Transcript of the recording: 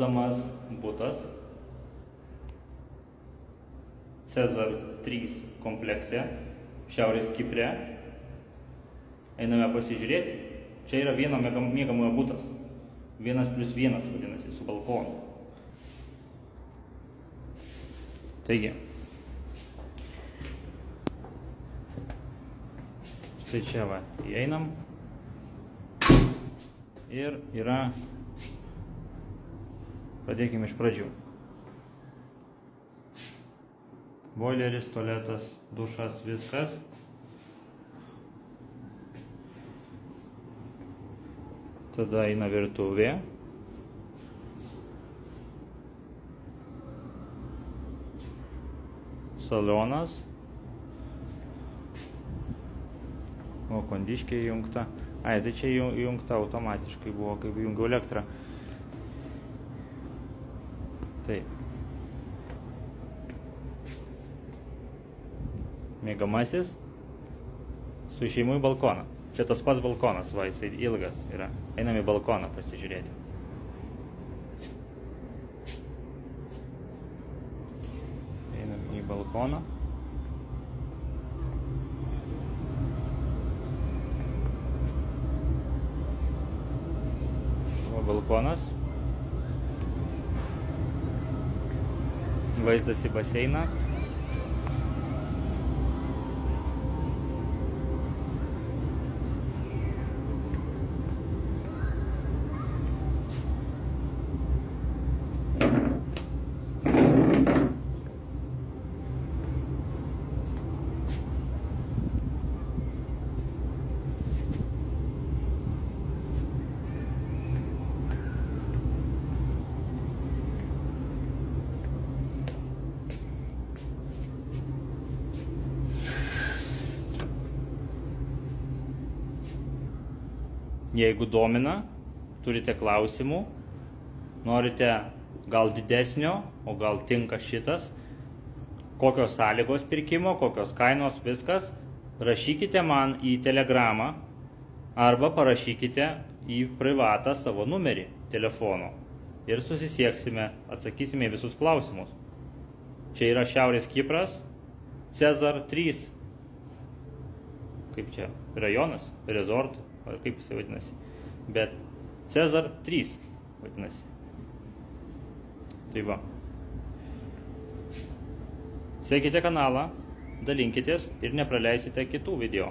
Damas butas Cezar 3 komplekse Šiaurės Kipre. Einame pasižiūrėti. Čia yra vieno miegamojo butas. 1+1 vadinasi, su balkonu. Taigi, štai čia va, įeinam ir yra, pradėkime iš pradžių. Boileris, tualetas, dušas, viskas. Tada eina virtuvė. Salonas. O, kondiškė įjungta. Ai, tai čia įjungta automatiškai buvo, kaip įjungiau elektrą. Taip. Miegamasis su išėjimu į balkoną. Čia tas pats balkonas, va, jisai ilgas yra. Einam į balkoną pasižiūrėti. Einam į balkoną. O balkonas. Vaizdas į baseiną. Jeigu domina, turite klausimų, norite gal didesnio, o gal tinka šitas, kokios sąlygos pirkimo, kokios kainos, viskas, rašykite man į telegramą arba parašykite į privatą savo numerį telefono ir susisieksime, atsakysime į visus klausimus. Čia yra Šiaurės Kipras, Cezar 3, kaip čia, rajonas, resort, ar kaip jisai vadinasi, bet Cezar 3 vadinasi. Tai va. Sekite kanalą, dalinkitės ir nepraleisite kitų video.